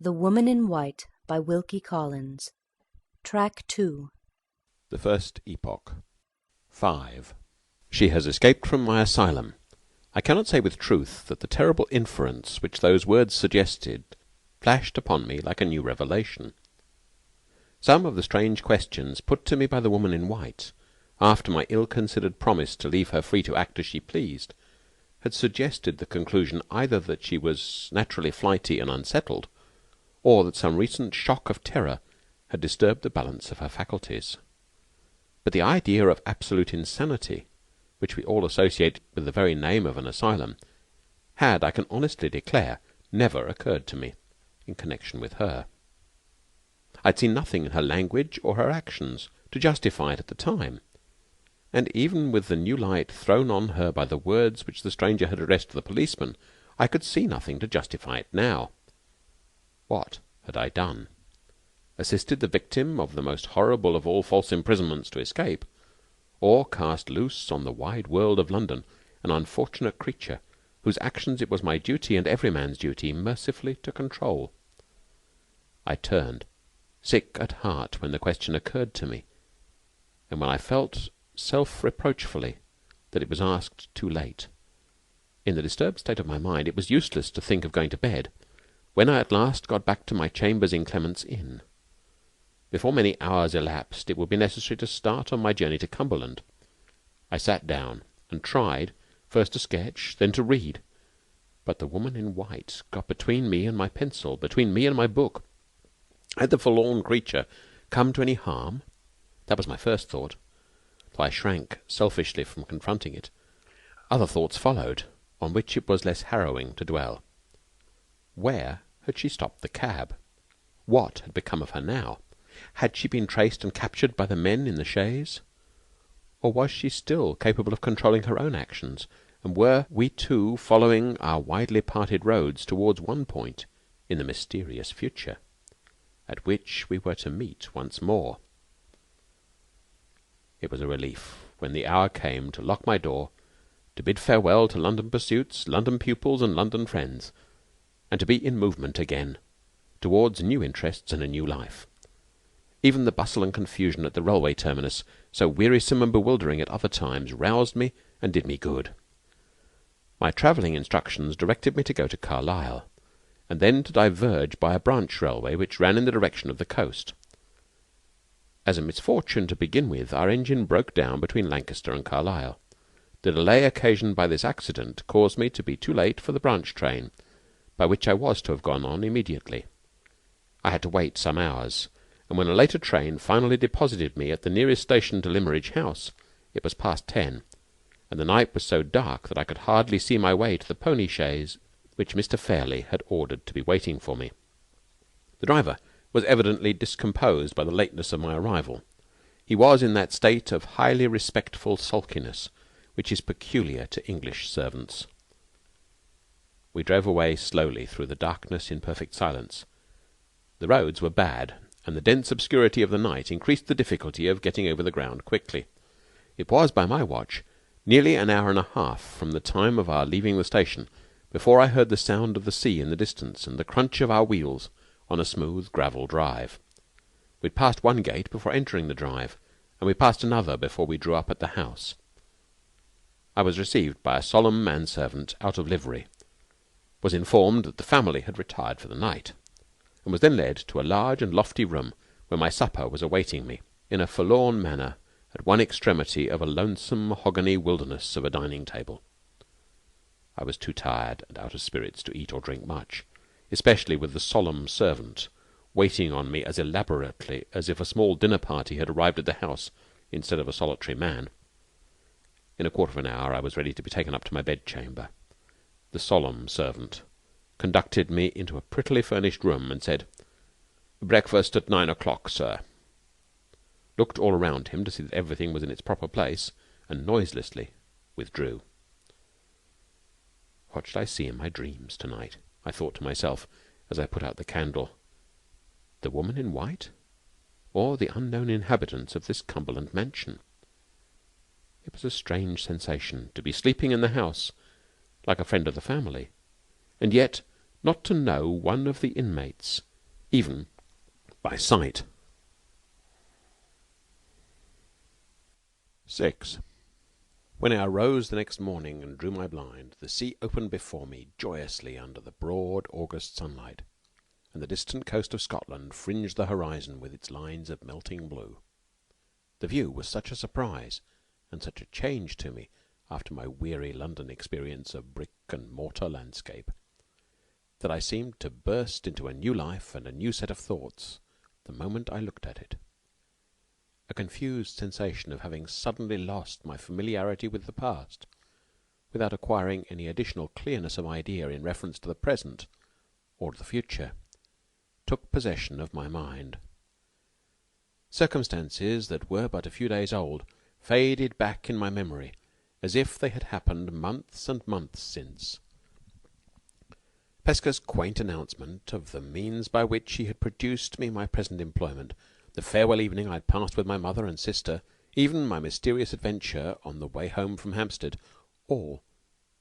The Woman in White by Wilkie Collins. Track 2. The First Epoch. 5. She has escaped from my asylum. I cannot say with truth that the terrible inference which those words suggested flashed upon me like a new revelation. Some of the strange questions put to me by the woman in white, after my ill-considered promise to leave her free to act as she pleased, had suggested the conclusion either that she was naturally flighty and unsettled, or that some recent shock of terror had disturbed the balance of her faculties. But the idea of absolute insanity, which we all associate with the very name of an asylum, had, I can honestly declare, never occurred to me in connection with her. I had seen nothing in her language or her actions to justify it at the time, and even with the new light thrown on her by the words which the stranger had addressed to the policeman, I could see nothing to justify it now. What had I done? Assisted the victim of the most horrible of all false imprisonments to escape, or cast loose on the wide world of London an unfortunate creature whose actions it was my duty and every man's duty mercifully to control? I turned, sick at heart, when the question occurred to me, and when I felt self-reproachfully that it was asked too late. In the disturbed state of my mind it was useless to think of going to bed. When I at last got back to my chambers in Clement's Inn, before many hours elapsed it would be necessary to start on my journey to Cumberland. I sat down and tried, first to sketch, then to read, but the woman in white got between me and my pencil, between me and my book. Had the forlorn creature come to any harm? That was my first thought, though I shrank selfishly from confronting it. Other thoughts followed, on which it was less harrowing to dwell. Where had she stopped the cab? What had become of her now? Had she been traced and captured by the men in the chaise? Or was she still capable of controlling her own actions, and were we two following our widely parted roads towards one point in the mysterious future, at which we were to meet once more? It was a relief when the hour came to lock my door, to bid farewell to London pursuits, London pupils, and London friends, and to be in movement again towards new interests and a new life. Even the bustle and confusion at the railway terminus, so wearisome and bewildering at other times, roused me and did me good. My travelling instructions directed me to go to Carlisle, and then to diverge by a branch railway which ran in the direction of the coast. As a misfortune to begin with, our engine broke down between Lancaster and Carlisle. The delay occasioned by this accident caused me to be too late for the branch train, by which I was to have gone on immediately. I had to wait some hours, and when a later train finally deposited me at the nearest station to Limmeridge House, it was past 10, and the night was so dark that I could hardly see my way to the pony chaise which Mr. Fairley had ordered to be waiting for me. The driver was evidently discomposed by the lateness of my arrival. He was in that state of highly respectful sulkiness which is peculiar to English servants. We drove away slowly through the darkness in perfect silence. The roads were bad, and the dense obscurity of the night increased the difficulty of getting over the ground quickly. It was, by my watch, nearly an hour and a half from the time of our leaving the station before I heard the sound of the sea in the distance and the crunch of our wheels on a smooth gravel drive. We had passed one gate before entering the drive, and we passed another before we drew up at the house. I was received by a solemn manservant out of livery, was informed that the family had retired for the night, and was then led to a large and lofty room where my supper was awaiting me, in a forlorn manner, at one extremity of a lonesome mahogany wilderness of a dining-table. I was too tired and out of spirits to eat or drink much, especially with the solemn servant waiting on me as elaborately as if a small dinner-party had arrived at the house instead of a solitary man. In a quarter of an hour I was ready to be taken up to my bedchamber. The solemn servant conducted me into a prettily furnished room and said, "Breakfast at 9 o'clock, sir," looked all around him to see that everything was in its proper place, and noiselessly withdrew. What should I see in my dreams to-night? I thought to myself as I put out the candle. The woman in white, or the unknown inhabitants of this Cumberland mansion? It was a strange sensation to be sleeping in the house like a friend of the family, and yet not to know one of the inmates even by sight. 6. When I arose the next morning and drew my blind, the sea opened before me joyously under the broad August sunlight, and the distant coast of Scotland fringed the horizon with its lines of melting blue. The view was such a surprise and such a change to me after my weary London experience of brick and mortar landscape, that I seemed to burst into a new life and a new set of thoughts the moment I looked at it. A confused sensation of having suddenly lost my familiarity with the past, without acquiring any additional clearness of idea in reference to the present or the future, took possession of my mind. Circumstances that were but a few days old faded back in my memory as if they had happened months and months since. Pesca's quaint announcement of the means by which he had produced me my present employment, the farewell evening I had passed with my mother and sister, even my mysterious adventure on the way home from Hampstead, all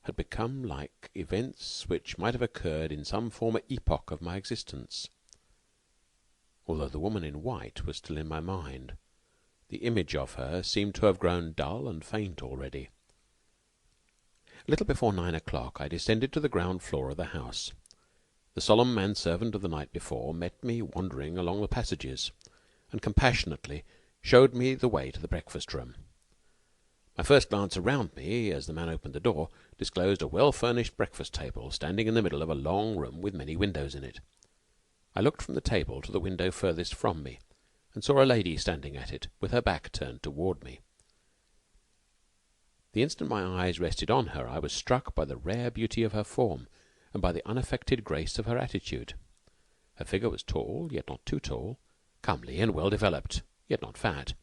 had become like events which might have occurred in some former epoch of my existence. Although the woman in white was still in my mind, the image of her seemed to have grown dull and faint already. A little before 9 o'clock I descended to the ground floor of the house. The solemn manservant of the night before met me wandering along the passages, and compassionately showed me the way to the breakfast-room. My first glance around me, as the man opened the door, disclosed a well-furnished breakfast-table standing in the middle of a long room with many windows in it. I looked from the table to the window furthest from me, and saw a lady standing at it, with her back turned toward me. The instant my eyes rested on her, I was struck by the rare beauty of her form, and by the unaffected grace of her attitude. Her figure was tall, yet not too tall, comely and well developed, yet not fat.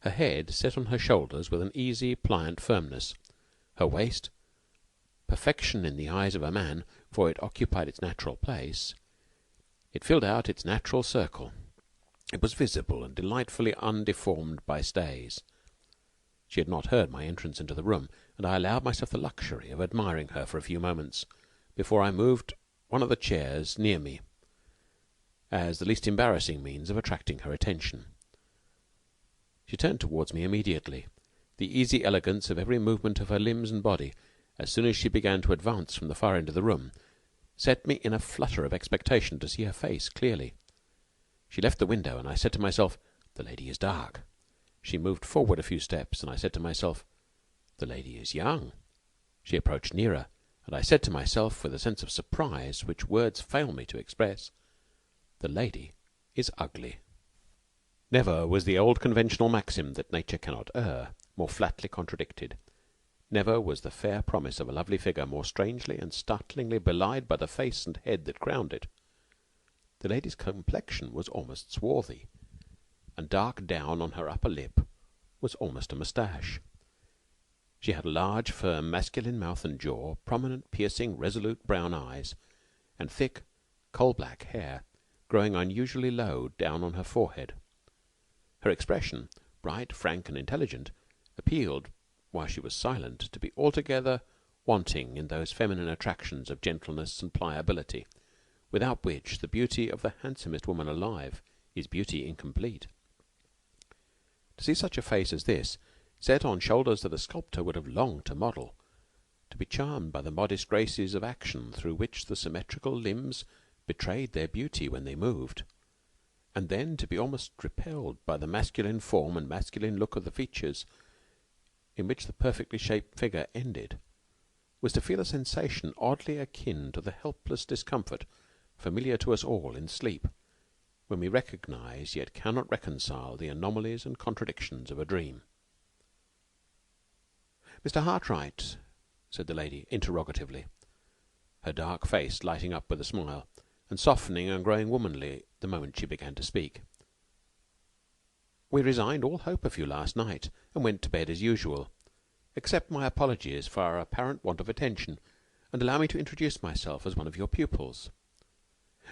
Her head set on her shoulders with an easy, pliant firmness. Her waist, perfection in the eyes of a man, for it occupied its natural place. It filled out its natural circle. It was visible and delightfully undeformed by stays. She had not heard my entrance into the room, and I allowed myself the luxury of admiring her for a few moments before I moved one of the chairs near me, as the least embarrassing means of attracting her attention. She turned towards me immediately. The easy elegance of every movement of her limbs and body, as soon as she began to advance from the far end of the room, set me in a flutter of expectation to see her face clearly. She left the window, and I said to myself, "The lady is dark." She moved forward a few steps, and I said to myself, "The lady is young." She approached nearer, and I said to myself, with a sense of surprise which words fail me to express, "The lady is ugly." Never was the old conventional maxim that nature cannot err more flatly contradicted. Never was the fair promise of a lovely figure more strangely and startlingly belied by the face and head that crowned it. The lady's complexion was almost swarthy, and dark down on her upper lip was almost a moustache. She had a large, firm, masculine mouth and jaw, prominent, piercing, resolute brown eyes, and thick, coal-black hair growing unusually low down on her forehead. Her expression, bright, frank, and intelligent, appealed, while she was silent, to be altogether wanting in those feminine attractions of gentleness and pliability, without which the beauty of the handsomest woman alive is beauty incomplete. To see such a face as this, set on shoulders that a sculptor would have longed to model, to be charmed by the modest graces of action through which the symmetrical limbs betrayed their beauty when they moved, and then to be almost repelled by the masculine form and masculine look of the features in which the perfectly shaped figure ended, was to feel a sensation oddly akin to the helpless discomfort familiar to us all in sleep, when we recognize yet cannot reconcile the anomalies and contradictions of a dream. "Mr. Hartright?" said the lady, interrogatively, her dark face lighting up with a smile, and softening and growing womanly the moment she began to speak. "We resigned all hope of you last night, and went to bed as usual. Accept my apologies for our apparent want of attention, and allow me to introduce myself as one of your pupils.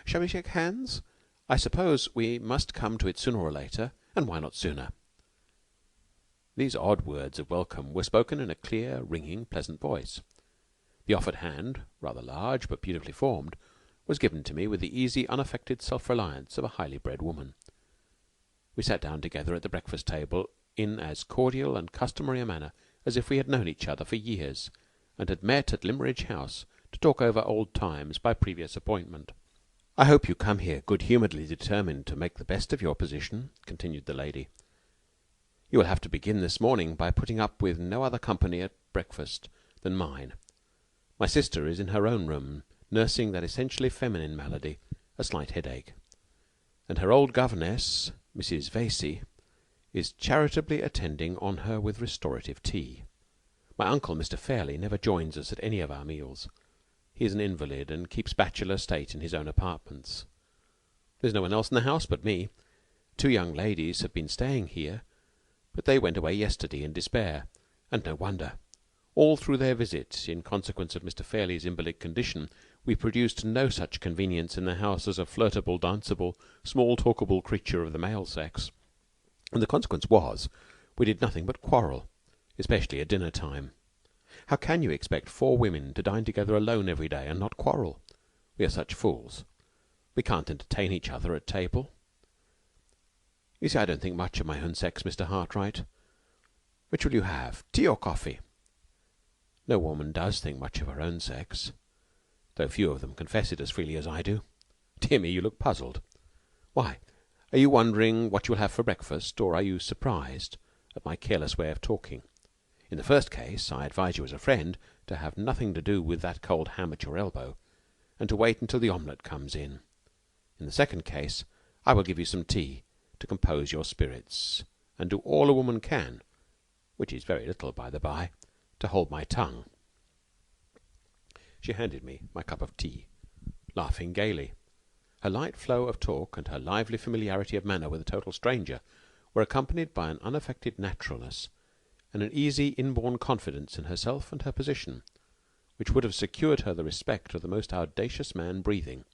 Shall we shake hands? I suppose we must come to it sooner or later, and why not sooner?" These odd words of welcome were spoken in a clear, ringing, pleasant voice. The offered hand, rather large but beautifully formed, was given to me with the easy, unaffected self-reliance of a highly bred woman. We sat down together at the breakfast table in as cordial and customary a manner as if we had known each other for years, and had met at Limmeridge House to talk over old times by previous appointment. "I hope you come here good-humouredly determined to make the best of your position," continued the lady. "You will have to begin this morning by putting up with no other company at breakfast than mine. My sister is in her own room, nursing that essentially feminine malady, a slight headache, and her old governess, Mrs. Vasey, is charitably attending on her with restorative tea. My uncle, Mr. Fairley, never joins us at any of our meals. He is an invalid, and keeps bachelor state in his own apartments. There's no one else in the house but me. 2 young ladies have been staying here, but they went away yesterday in despair, and no wonder. All through their visit, in consequence of Mr. Fairley's invalid condition, we produced no such convenience in the house as a flirtable, danceable, small-talkable creature of the male sex, and the consequence was, we did nothing but quarrel, especially at dinner-time. How can you expect 4 women to dine together alone every day and not quarrel? We are such fools. We can't entertain each other at table. You see, I don't think much of my own sex, Mr. Hartright. Which will you have, tea or coffee? No woman does think much of her own sex, though few of them confess it as freely as I do. Dear me, you look puzzled. Why, are you wondering what you will have for breakfast, or are you surprised at my careless way of talking? In the first case, I advise you as a friend to have nothing to do with that cold ham at your elbow, and to wait until the omelette comes in. In the second case, I will give you some tea to compose your spirits, and do all a woman can, which is very little, by the by, to hold my tongue." She handed me my cup of tea, laughing gaily. Her light flow of talk and her lively familiarity of manner with a total stranger were accompanied by an unaffected naturalness and an easy inborn confidence in herself and her position, which would have secured her the respect of the most audacious man breathing.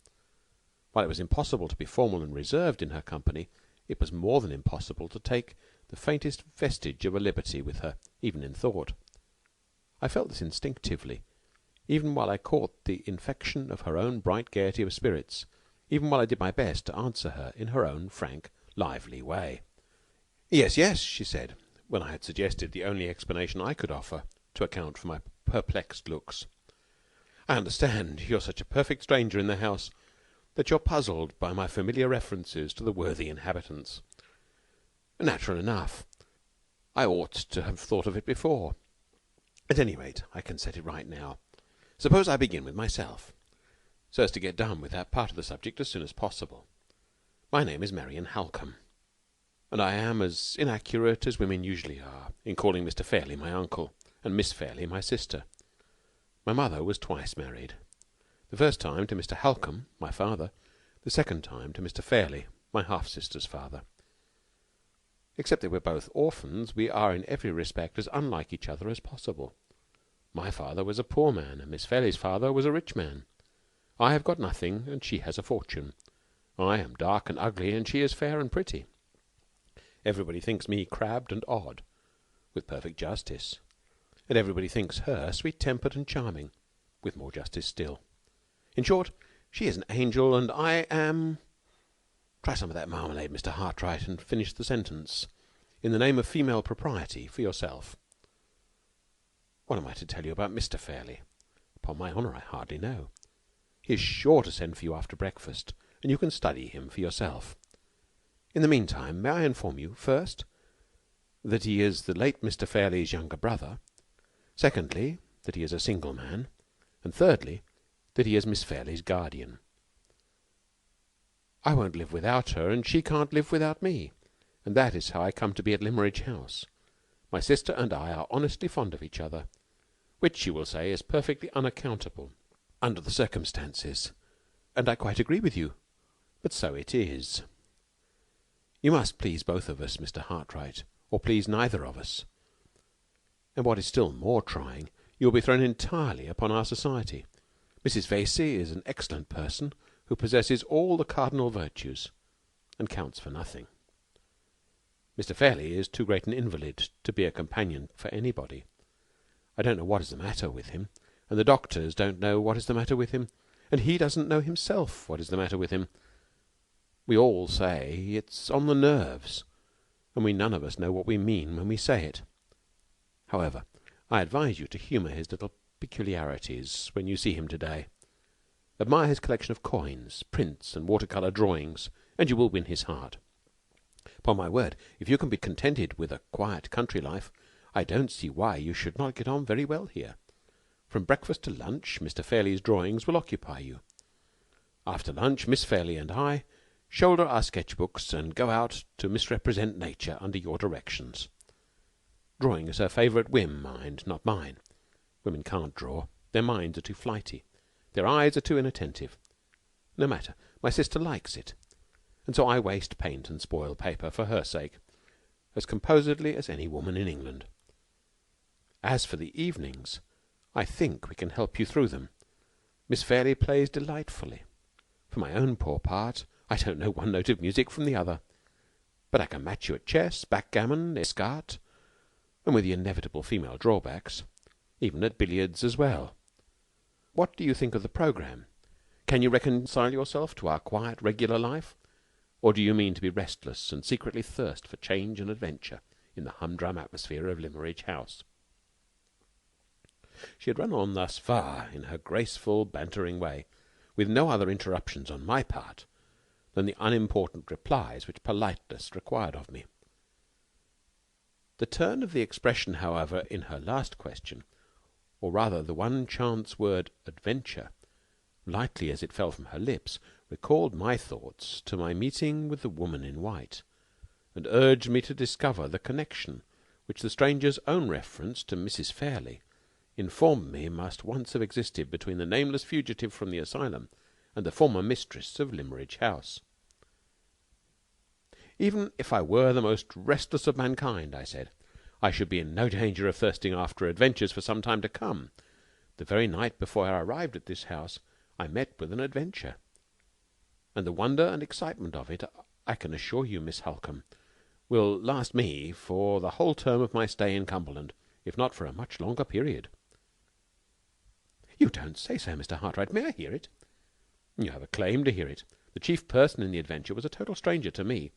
While it was impossible to be formal and reserved in her company, it was more than impossible to take the faintest vestige of a liberty with her, even in thought. I felt this instinctively, even while I caught the infection of her own bright gaiety of spirits, even while I did my best to answer her in her own frank, lively way. "Yes, yes," she said, when I had suggested the only explanation I could offer to account for my perplexed looks. "I understand you're such a perfect stranger in the house that you're puzzled by my familiar references to the worthy inhabitants. Natural enough. I ought to have thought of it before. At any rate, I can set it right now. Suppose I begin with myself, so as to get done with that part of the subject as soon as possible. My name is Marian Halcombe, and I am as inaccurate as women usually are in calling Mr. Fairley my uncle and Miss Fairley my sister. My mother was twice married, the first time to Mr. Halcombe, my father, the second time to Mr. Fairley, my half-sister's father. Except that we're both orphans, we are in every respect as unlike each other as possible. My father was a poor man, and Miss Fairley's father was a rich man. I have got nothing, and she has a fortune. I am dark and ugly, and she is fair and pretty. Everybody thinks me crabbed and odd, with perfect justice, and everybody thinks her sweet-tempered and charming, with more justice still. In short, she is an angel, and I am— Try some of that marmalade, Mr. Hartright, and finish the sentence, in the name of female propriety, for yourself. What am I to tell you about Mr. Fairley? Upon my honour, I hardly know. He is sure to send for you after breakfast, and you can study him for yourself. In the meantime, may I inform you, first, that he is the late Mr. Fairley's younger brother; secondly, that he is a single man; and thirdly, that he is Miss Fairley's guardian. I won't live without her, and she can't live without me, and that is how I come to be at Limmeridge House. My sister and I are honestly fond of each other, which, you will say, is perfectly unaccountable under the circumstances, and I quite agree with you, but so it is. You must please both of us, Mr. Hartright, or please neither of us. And what is still more trying, you will be thrown entirely upon our society. Mrs. Vasey is an excellent person, who possesses all the cardinal virtues, and counts for nothing. Mr. Fairley is too great an invalid to be a companion for anybody. I don't know what is the matter with him, and the doctors don't know what is the matter with him, and he doesn't know himself what is the matter with him. We all say it's on the nerves, and we none of us know what we mean when we say it. However, I advise you to humour his little peculiarities when you see him today. Admire his collection of coins, prints, and water-colour drawings, and you will win his heart. Upon my word, if you can be contented with a quiet country life, I don't see why you should not get on very well here. From breakfast to lunch, Mr. Fairley's drawings will occupy you. After lunch, Miss Fairley and I shoulder our sketch-books and go out to misrepresent nature under your directions. Drawing is her favourite whim, mind, not mine. Women can't draw. Their minds are too flighty. Their eyes are too inattentive. No matter. My sister likes it. And so I waste paint and spoil paper for her sake, as composedly as any woman in England. As for the evenings, I think we can help you through them. Miss Fairley plays delightfully. For my own poor part, I don't know one note of music from the other. But I can match you at chess, backgammon, escarte, and with the inevitable female drawbacks, even at billiards as well. What do you think of the programme? Can you reconcile yourself to our quiet, regular life? Or do you mean to be restless and secretly thirst for change and adventure in the humdrum atmosphere of Limmeridge House? She had run on thus far in her graceful, bantering way, with no other interruptions on my part than the unimportant replies which politeness required of me. The turn of the expression, however, in her last question, or rather the one chance word adventure, lightly as it fell from her lips, recalled my thoughts to my meeting with the woman in white, and urged me to discover the connection which the stranger's own reference to Mrs. Fairley informed me must once have existed between the nameless fugitive from the asylum and the former mistress of Limmeridge House. Even if I were the most restless of mankind, I said, I should be in no danger of thirsting after adventures for some time to come. The very night before I arrived at this house, I met with an adventure. And the wonder and excitement of it, I can assure you, Miss Halcombe, will last me for the whole term of my stay in Cumberland, if not for a much longer period. You don't say so, Mr. Hartright. May I hear it? You have a claim to hear it. The chief person in the adventure was a total stranger to me,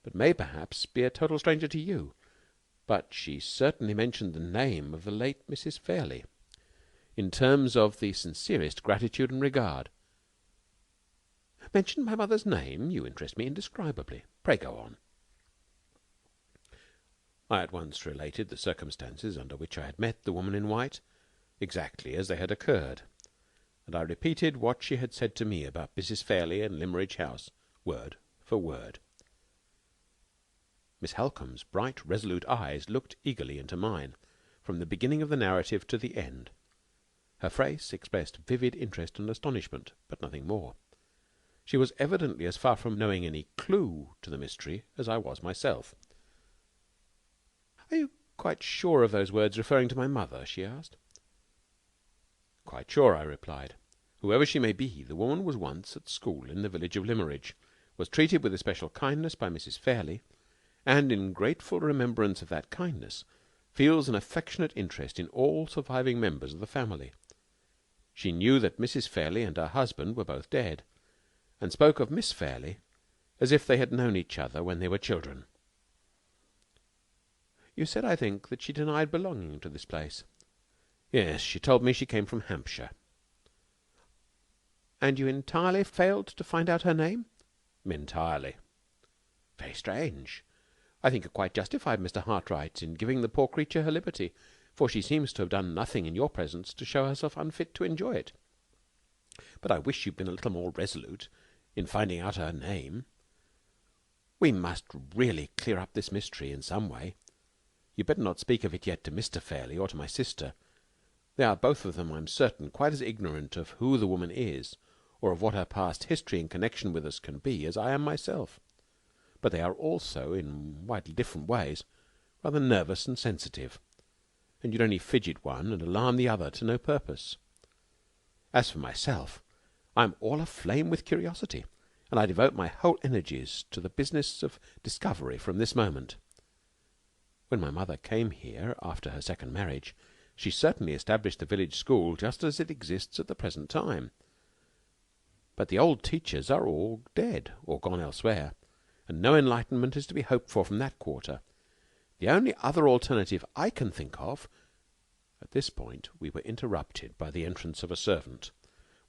but may perhaps be a total stranger to you. But she certainly mentioned the name of the late Mrs. Fairley, in terms of the sincerest gratitude and regard. Mentioned my mother's name? You interest me indescribably. Pray go on. I at once related the circumstances under which I had met the woman in white, exactly as they had occurred, and I repeated what she had said to me about Mrs. Fairley and Limmeridge House, word for word. Miss Halcombe's bright, resolute eyes looked eagerly into mine, from the beginning of the narrative to the end. Her face expressed vivid interest and astonishment, but nothing more. She was evidently as far from knowing any clue to the mystery as I was myself. "Are you quite sure of those words referring to my mother?" she asked. "Quite sure," I replied. "Whoever she may be, the woman was once at school in the village of Limmeridge, was treated with especial kindness by Mrs. Fairley, and in grateful remembrance of that kindness feels an affectionate interest in all surviving members of the family. She knew that Mrs. Fairley and her husband were both dead, and spoke of Miss Fairley as if they had known each other when they were children." "You said, I think, that she denied belonging to this place." "Yes, she told me she came from Hampshire." "And you entirely failed to find out her name?" "Entirely." "Very strange. I think it quite justified Mr. Hartright in giving the poor creature her liberty, for she seems to have done nothing in your presence to show herself unfit to enjoy it. But I wish you'd been a little more resolute in finding out her name. We must really clear up this mystery in some way. You'd better not speak of it yet to Mr. Fairley or to my sister. They are both of them, I'm certain, quite as ignorant of who the woman is, or of what her past history in connection with us can be, as I am myself. But they are also, in widely different ways, rather nervous and sensitive, and you'd only fidget one and alarm the other to no purpose. As for myself, I am all aflame with curiosity, and I devote my whole energies to the business of discovery from this moment. When my mother came here after her second marriage, she certainly established the village school just as it exists at the present time. But the old teachers are all dead or gone elsewhere, and no enlightenment is to be hoped for from that quarter. The only other alternative I can think of—" At this point we were interrupted by the entrance of a servant,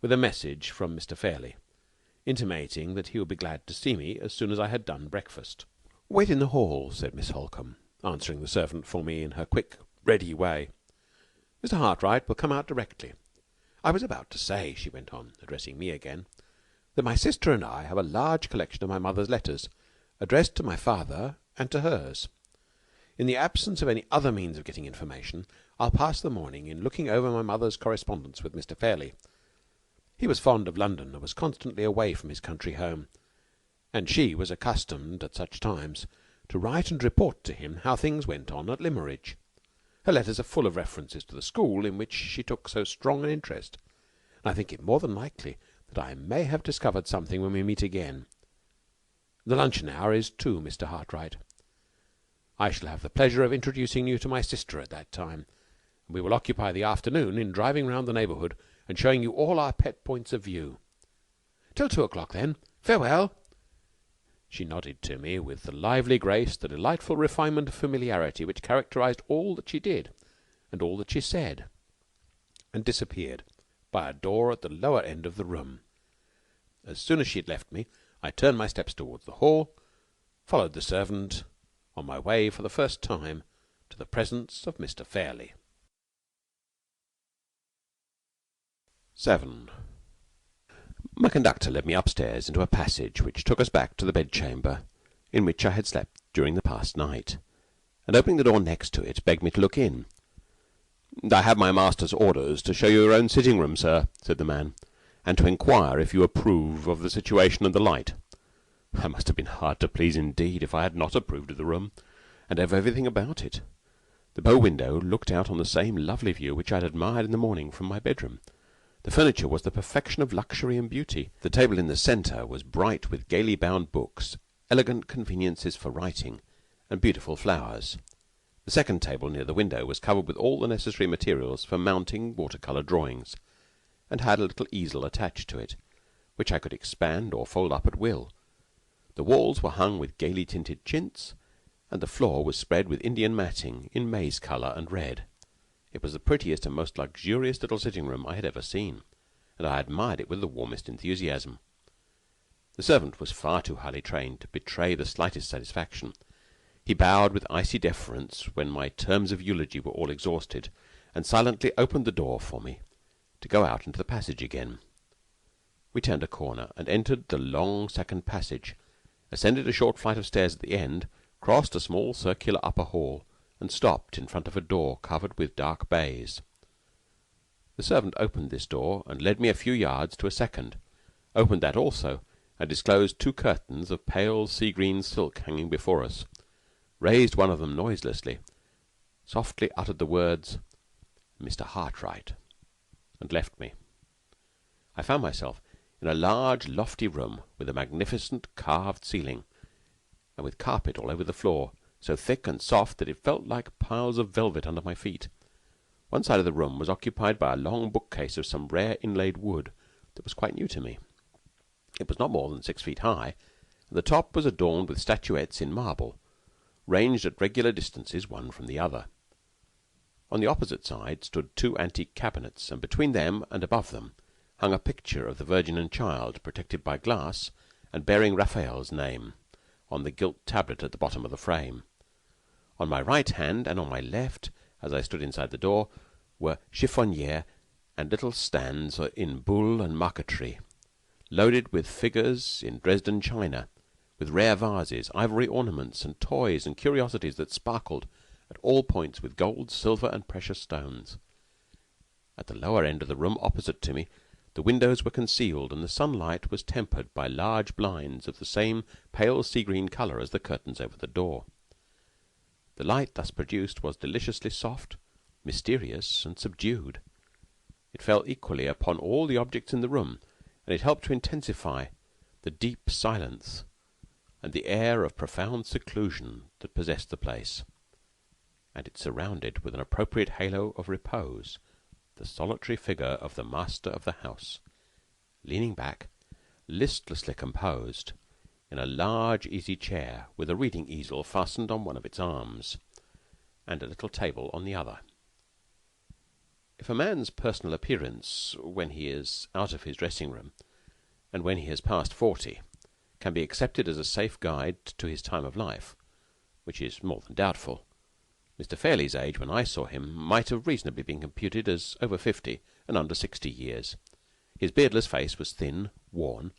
with a message from Mr. Fairlie, intimating that he would be glad to see me as soon as I had done breakfast. "Wait in the hall," said Miss Holcombe, answering the servant for me in her quick, ready way. "Mr. Hartright will come out directly. I was about to say," she went on, addressing me again, "that my sister and I have a large collection of my mother's letters, addressed to my father and to hers. In the absence of any other means of getting information, I'll pass the morning in looking over my mother's correspondence with Mr. Fairlie. He was fond of London and was constantly away from his country home, and she was accustomed at such times to write and report to him how things went on at Limmeridge. Her letters are full of references to the school in which she took so strong an interest, and I think it more than likely that I may have discovered something when we meet again. The luncheon hour is 2, Mr. Hartright. I shall have the pleasure of introducing you to my sister at that time, and we will occupy the afternoon in driving round the neighbourhood and showing you all our pet points of view. Till 2 o'clock, then. Farewell." She nodded to me with the lively grace, the delightful refinement of familiarity which characterized all that she did and all that she said, and disappeared by a door at the lower end of the room. As soon as she had left me, I turned my steps towards the hall, followed the servant, on my way for the first time to the presence of Mr. Fairlie. 7. My conductor led me upstairs into a passage which took us back to the bedchamber in which I had slept during the past night, and opening the door next to it, begged me to look in. "I have my master's orders to show you your own sitting-room, sir," said the man, "and to inquire if you approve of the situation and the light." I must have been hard to please indeed if I had not approved of the room, and of everything about it. The bow window looked out on the same lovely view which I had admired in the morning from my bedroom. The furniture was the perfection of luxury and beauty. The table in the centre was bright with gaily bound books, elegant conveniences for writing, and beautiful flowers. The second table near the window was covered with all the necessary materials for mounting water-colour drawings, and had a little easel attached to it, which I could expand or fold up at will. The walls were hung with gaily tinted chintz, and the floor was spread with Indian matting in maize colour and red. It was the prettiest and most luxurious little sitting-room I had ever seen, and I admired it with the warmest enthusiasm. The servant was far too highly trained to betray the slightest satisfaction. He bowed with icy deference when my terms of eulogy were all exhausted, and silently opened the door for me to go out into the passage again. We turned a corner and entered the long second passage, ascended a short flight of stairs at the end, crossed a small circular upper hall, and stopped in front of a door covered with dark baize. The servant opened this door and led me a few yards to a second, opened that also, and disclosed 2 curtains of pale sea-green silk hanging before us, raised one of them noiselessly, softly uttered the words, "Mr. Hartright," and left me. I found myself in a large, lofty room with a magnificent carved ceiling, and with carpet all over the floor, so thick and soft that it felt like piles of velvet under my feet. One side of the room was occupied by a long bookcase of some rare inlaid wood that was quite new to me. It was not more than 6 feet high, and the top was adorned with statuettes in marble, ranged at regular distances one from the other. On the opposite side stood 2 antique cabinets, and between them and above them hung a picture of the Virgin and Child, protected by glass and bearing Raphael's name on the gilt tablet at the bottom of the frame. On my right hand and on my left, as I stood inside the door, were chiffonières and little stands in buhl and marqueterie, loaded with figures in Dresden china, with rare vases, ivory ornaments, and toys and curiosities that sparkled at all points with gold, silver, and precious stones. At the lower end of the room opposite to me, the windows were concealed, and the sunlight was tempered by large blinds of the same pale sea-green colour as the curtains over the door. The light thus produced was deliciously soft, mysterious, and subdued. It fell equally upon all the objects in the room, and it helped to intensify the deep silence and the air of profound seclusion that possessed the place, and it surrounded with an appropriate halo of repose the solitary figure of the master of the house, leaning back listlessly composed, in a large easy chair with a reading easel fastened on one of its arms, and a little table on the other. If a man's personal appearance, when he is out of his dressing-room, and when he has passed 40, can be accepted as a safe guide to his time of life, which is more than doubtful, Mr. Fairley's age when I saw him might have reasonably been computed as over 50 and under 60 years. His beardless face was thin, worn,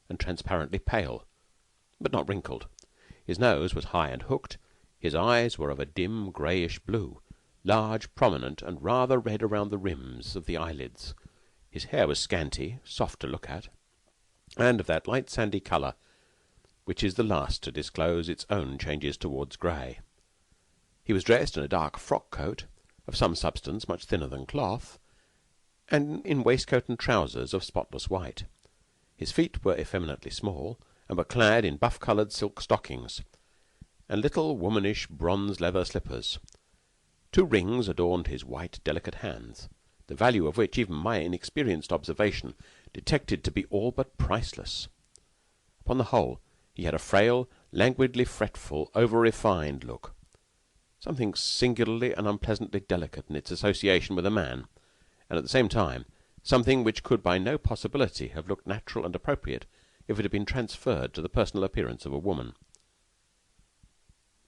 and transparently pale, but not wrinkled. His nose was high and hooked. His eyes were of a dim greyish blue, large, prominent, and rather red around the rims of the eyelids. His hair was scanty, soft to look at, and of that light sandy colour which is the last to disclose its own changes towards grey. He was dressed in a dark frock-coat, of some substance much thinner than cloth, and in waistcoat and trousers of spotless white. His feet were effeminately small, and were clad in buff-coloured silk stockings, and little womanish bronze leather slippers. 2 rings adorned his white, delicate hands, the value of which even my inexperienced observation detected to be all but priceless. Upon the whole, he had a frail, languidly fretful, over-refined look, something singularly and unpleasantly delicate in its association with a man, and at the same time something which could by no possibility have looked natural and appropriate if it had been transferred to the personal appearance of a woman.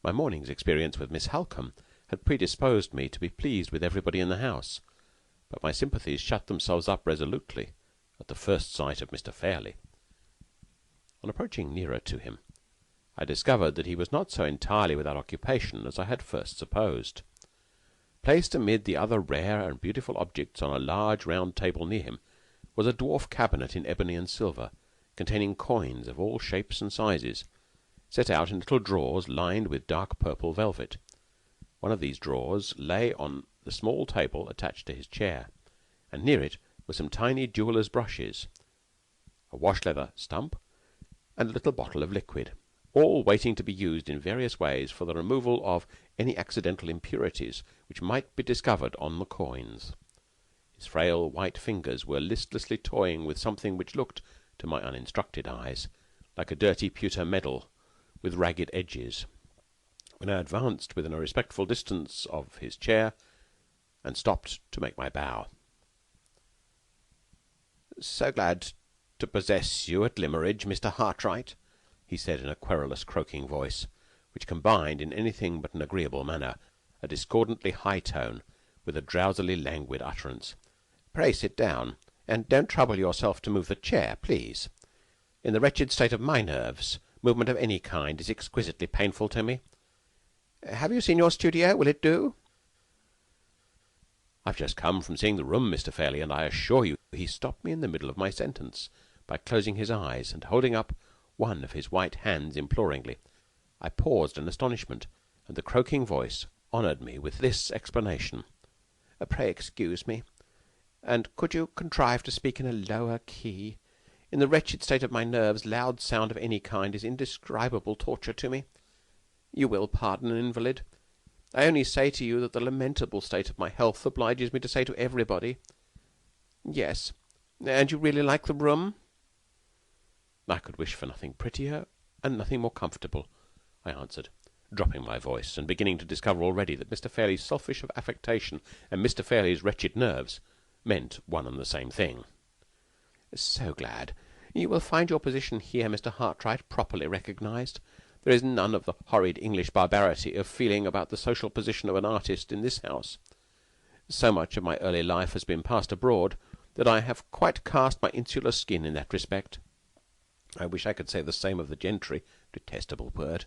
My morning's experience with Miss Halcombe had predisposed me to be pleased with everybody in the house, but my sympathies shut themselves up resolutely at the first sight of Mr. Fairley. On approaching nearer to him, I discovered that he was not so entirely without occupation as I had first supposed. Placed amid the other rare and beautiful objects on a large round table near him was a dwarf cabinet in ebony and silver, containing coins of all shapes and sizes, set out in little drawers lined with dark purple velvet. One of these drawers lay on the small table attached to his chair, and near it were some tiny jeweller's brushes, a wash-leather stump, and a little bottle of liquid, all waiting to be used in various ways for the removal of any accidental impurities which might be discovered on the coins. His frail white fingers were listlessly toying with something which looked, to my uninstructed eyes, like a dirty pewter medal with ragged edges, when I advanced within a respectful distance of his chair and stopped to make my bow. "So glad to possess you at Limmeridge, Mr. Hartright," he said in a querulous, croaking voice, which combined in anything but an agreeable manner a discordantly high tone with a drowsily languid utterance. "Pray sit down, and don't trouble yourself to move the chair, please. In the wretched state of my nerves, movement of any kind is exquisitely painful to me. Have you seen your studio? Will it do?" "I've just come from seeing the room, Mr. Fairley, and I assure you—" He stopped me in the middle of my sentence by closing his eyes and holding up one of his white hands imploringly. I paused in astonishment, and the croaking voice honoured me with this explanation. "Pray excuse me, and could you contrive to speak in a lower key? In the wretched state of my nerves, loud sound of any kind is indescribable torture to me. You will pardon an invalid. I only say to you that the lamentable state of my health obliges me to say to everybody. Yes. And you really like the room?" "I could wish for nothing prettier and nothing more comfortable," I answered, dropping my voice, and beginning to discover already that Mr. Fairley's selfish affectation and Mr. Fairley's wretched nerves meant one and the same thing. "So glad. You will find your position here, Mr. Hartright, properly recognized. There is none of the horrid English barbarity of feeling about the social position of an artist in this house. So much of my early life has been passed abroad that I have quite cast my insular skin in that respect. I wish I could say the same of the gentry, detestable word,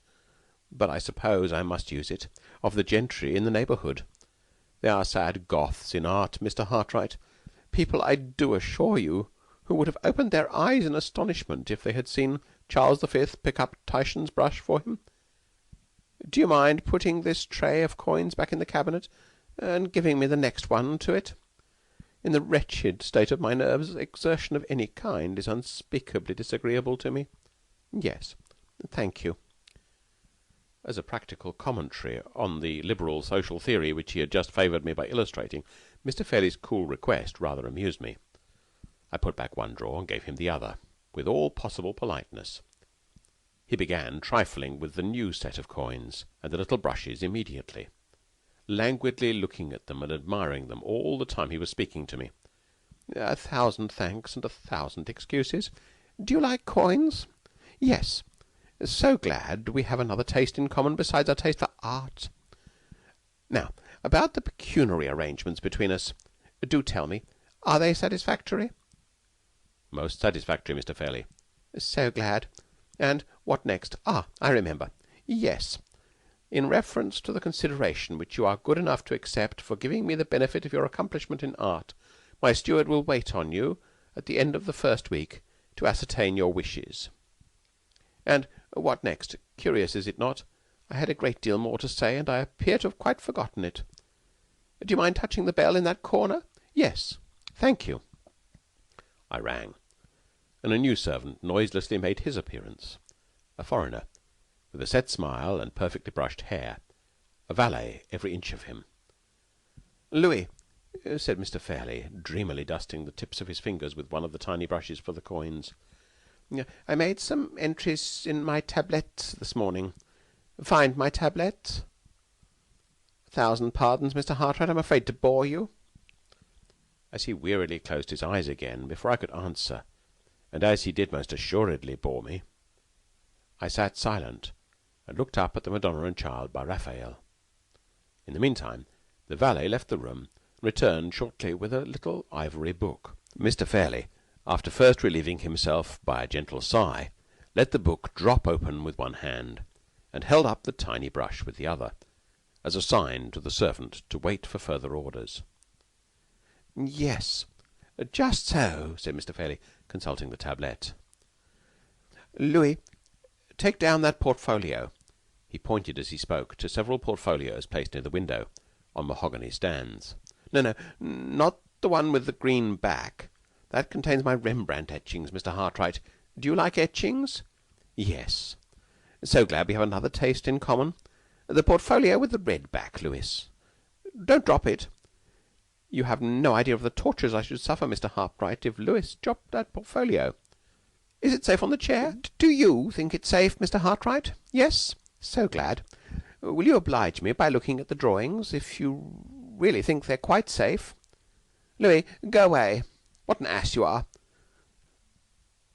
but I suppose I must use it, of the gentry in the neighbourhood. They are sad Goths in art, Mr. Hartright, people, I do assure you, who would have opened their eyes in astonishment if they had seen Charles V. pick up Titian's brush for him. Do you mind putting this tray of coins back in the cabinet, and giving me the next one to it? In the wretched state of my nerves, exertion of any kind is unspeakably disagreeable to me. Yes, thank you." As a practical commentary on the liberal social theory which he had just favoured me by illustrating, Mr. Fairley's cool request rather amused me. I put back one drawer and gave him the other. with all possible politeness. He began trifling with the new set of coins and the little brushes immediately, languidly looking at them and admiring them all the time he was speaking to me. "A thousand thanks and 1,000 excuses. Do you like coins?" "Yes. So glad we have another taste in common besides our taste for art. Now, about the pecuniary arrangements between us. Do tell me. Are they satisfactory?" "Most satisfactory, Mr. Fairley." "So glad. And what next? Ah, I remember. Yes. In reference to the consideration which you are good enough to accept for giving me the benefit of your accomplishment in art, my steward will wait on you at the end of the first week to ascertain your wishes. And what next? Curious, is it not? I had a great deal more to say, and I appear to have quite forgotten it. Do you mind touching the bell in that corner? Yes. Thank you." I rang, and a new servant noiselessly made his appearance, a foreigner, with a set smile and perfectly brushed hair, a valet every inch of him. "Louis," said Mr. Fairley, dreamily dusting the tips of his fingers with one of the tiny brushes for the coins, "I made some entries in my tablette this morning. Find my tablette? 1,000 pardons, Mr. Hartright. I'm afraid to bore you." As he wearily closed his eyes again before I could answer, and as he did most assuredly bore me, I sat silent and looked up at the Madonna and Child by Raphael. In the meantime, the valet left the room and returned shortly with a little ivory book. Mr. Fairley, after first relieving himself by a gentle sigh, let the book drop open with one hand, and held up the tiny brush with the other, as a sign to the servant to wait for further orders. "Yes, just so," said Mr. Fairley, consulting the tablette. "Louis, take down that portfolio." He pointed as he spoke to several portfolios placed near the window, on mahogany stands. No, not the one with the green back. That contains my Rembrandt etchings, Mr. Hartright. Do you like etchings?" "Yes." "So glad we have another taste in common. The portfolio with the red back, Louis. Don't drop it. You have no idea of the tortures I should suffer, Mr. Hartright, if Louis dropped that portfolio. Is it safe on the chair? Do you think it's safe, Mr. Hartright? Yes? So glad. Will you oblige me by looking at the drawings, if you really think they're quite safe? Louis, go away. What an ass you are.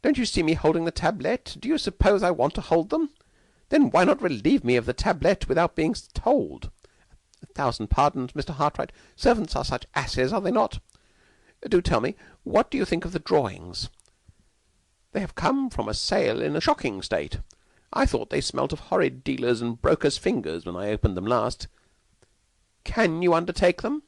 Don't you see me holding the tablette? Do you suppose I want to hold them? Then why not relieve me of the tablette without being told? 1,000 pardons, Mr. Hartright. Servants are such asses, are they not? Do tell me, what do you think of the drawings? They have come from a sale in a shocking state. I thought they smelt of horrid dealers' and brokers' fingers when I opened them last. Can you undertake them?"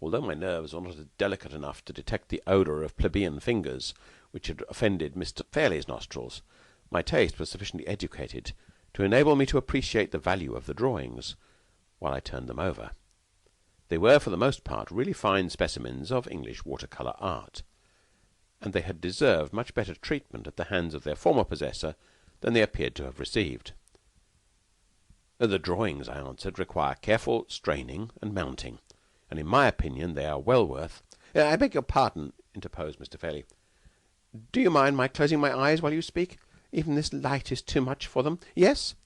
Although my nerves were not delicate enough to detect the odour of plebeian fingers which had offended Mr. Fairley's nostrils, my taste was sufficiently educated to enable me to appreciate the value of the drawings while I turned them over. They were for the most part really fine specimens of English water-colour art, and they had deserved much better treatment at the hands of their former possessor than they appeared to have received. "The drawings," I answered, "require careful straining and mounting, and in my opinion they are well worth—" "I beg your pardon," interposed Mr. Fairley. "Do you mind my closing my eyes while you speak? Even this light is too much for them. Yes?"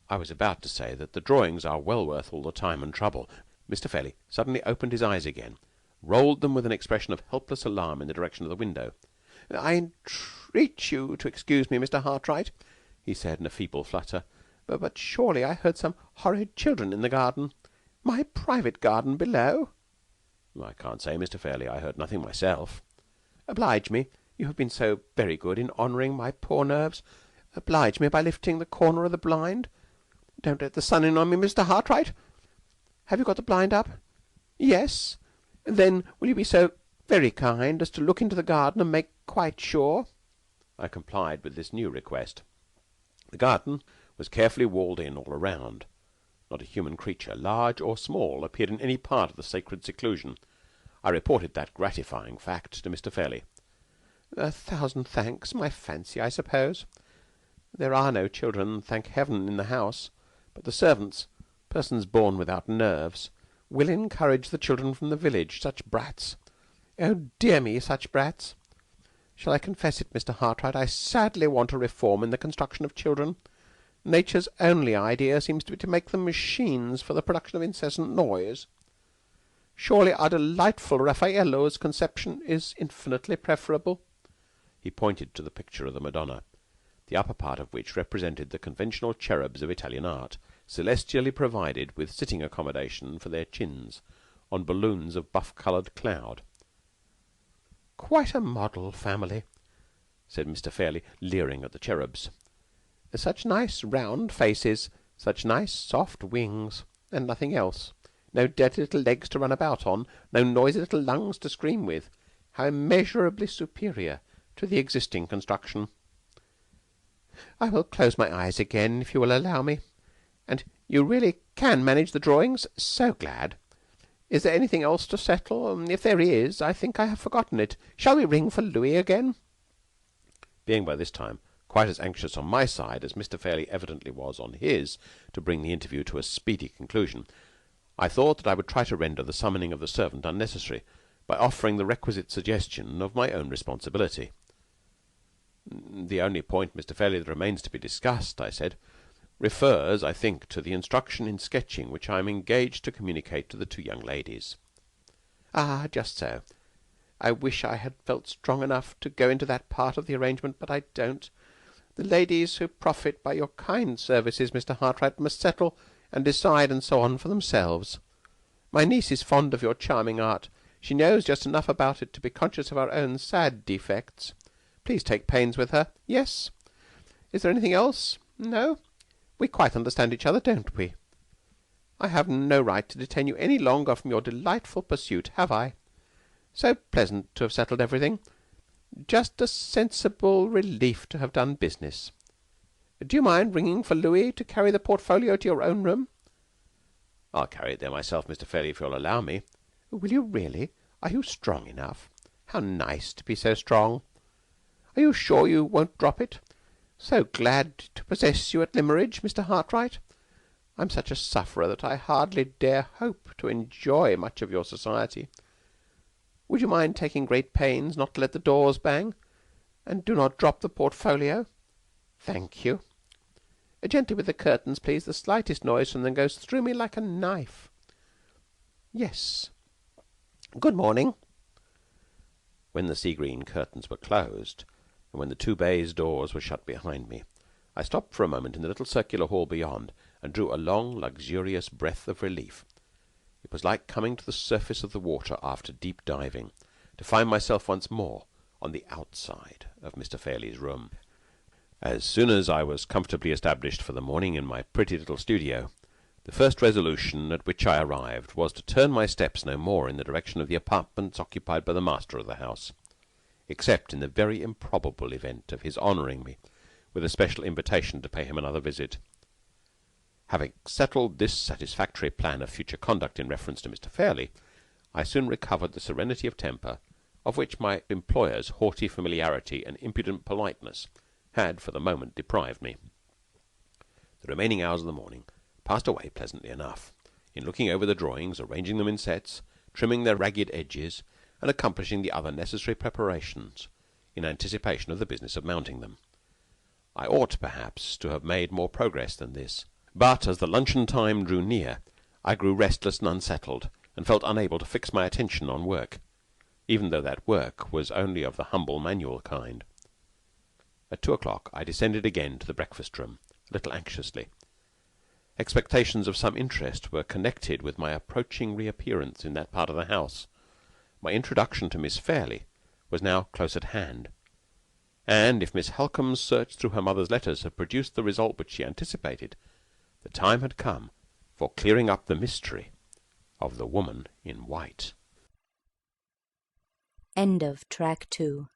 I was about to say that the drawings are well worth all the time and trouble. Mr. Fairley suddenly opened his eyes again, rolled them with an expression of helpless alarm in the direction of the window. "I entreat you to excuse me, Mr. Hartright," he said in a feeble flutter, "but surely I heard some horrid children in the garden. My private garden below." "I can't say, Mr. Fairley. I heard nothing myself." "Oblige me. You have been so very good in honouring my poor nerves. Oblige me by lifting the corner of the blind. Don't let the sun in on me, Mr. Hartright. Have you got the blind up? Yes? Then will you be so very kind as to look into the garden and make quite sure?" I complied with this new request. The garden was carefully walled in all around. Not a human creature, large or small, appeared in any part of the sacred seclusion. I reported that gratifying fact to Mr. Fairley. "1,000 thanks. My fancy, I suppose. There are no children, thank heaven, in the house, but the servants, persons born without nerves, will encourage the children from the village. Such brats! Oh, dear me, such brats! Shall I confess it, Mr. Hartright? I sadly want a reform in the construction of children. Nature's only idea seems to be to make them machines for the production of incessant noise. Surely our delightful Raffaello's conception is infinitely preferable." He pointed to the picture of the Madonna, the upper part of which represented the conventional cherubs of Italian art, celestially provided with sitting accommodation for their chins on balloons of buff-coloured cloud. "Quite a model family," said Mr. Fairley, leering at the cherubs. "Such nice round faces, such nice soft wings, and nothing else. No dirty little legs to run about on, no noisy little lungs to scream with. How immeasurably superior to the existing construction. I will close my eyes again, if you will allow me. And you really can manage the drawings? So glad. Is there anything else to settle? If there is, I think I have forgotten it. Shall we ring for Louis again?" Being by this time quite as anxious on my side as Mr. Fairley evidently was on his to bring the interview to a speedy conclusion, I thought that I would try to render the summoning of the servant unnecessary by offering the requisite suggestion of my own responsibility. "The only point, Mr. Fairley, that remains to be discussed," I said, "refers, I think, to the instruction in sketching which I am engaged to communicate to the two young ladies." "Ah, just so. I wish I had felt strong enough to go into that part of the arrangement, but I don't. The ladies who profit by your kind services, Mr. Hartright, must settle and decide and so on for themselves. My niece is fond of your charming art. She knows just enough about it to be conscious of her own sad defects. Please take pains with her. Yes? Is there anything else? No? We quite understand each other, don't we? I have no right to detain you any longer from your delightful pursuit, have I? So pleasant to have settled everything. Just a sensible relief to have done business. Do you mind ringing for Louis to carry the portfolio to your own room?" "I'll carry it there myself, Mr. Fairley, if you'll allow me." "Will you really? Are you strong enough? How nice to be so strong! Are you sure you won't drop it? So glad to possess you at Limmeridge, Mr. Hartright. I'm such a sufferer that I hardly dare hope to enjoy much of your society. Would you mind taking great pains not to let the doors bang? And do not drop the portfolio. Thank you. Gently with the curtains, please. The slightest noise from them goes through me like a knife. Yes. Good morning." When the sea-green curtains were closed, and when the two baize doors were shut behind me, I stopped for a moment in the little circular hall beyond, and drew a long, luxurious breath of relief. It was like coming to the surface of the water after deep diving, to find myself once more on the outside of Mr. Fairley's room. As soon as I was comfortably established for the morning in my pretty little studio, the first resolution at which I arrived was to turn my steps no more in the direction of the apartments occupied by the master of the house, except in the very improbable event of his honouring me with a special invitation to pay him another visit. Having settled this satisfactory plan of future conduct in reference to Mr. Fairley, I soon recovered the serenity of temper of which my employer's haughty familiarity and impudent politeness had for the moment deprived me. The remaining hours of the morning passed away pleasantly enough, in looking over the drawings, arranging them in sets, trimming their ragged edges, and accomplishing the other necessary preparations in anticipation of the business of mounting them. I ought, perhaps, to have made more progress than this, but as the luncheon time drew near, I grew restless and unsettled, and felt unable to fix my attention on work, even though that work was only of the humble manual kind. At 2 o'clock I descended again to the breakfast-room, a little anxiously. Expectations of some interest were connected with my approaching reappearance in that part of the house. My introduction to Miss Fairley was now close at hand, and if Miss Halcombe's search through her mother's letters had produced the result which she anticipated, the time had come for clearing up the mystery of the woman in white. End of Track 2.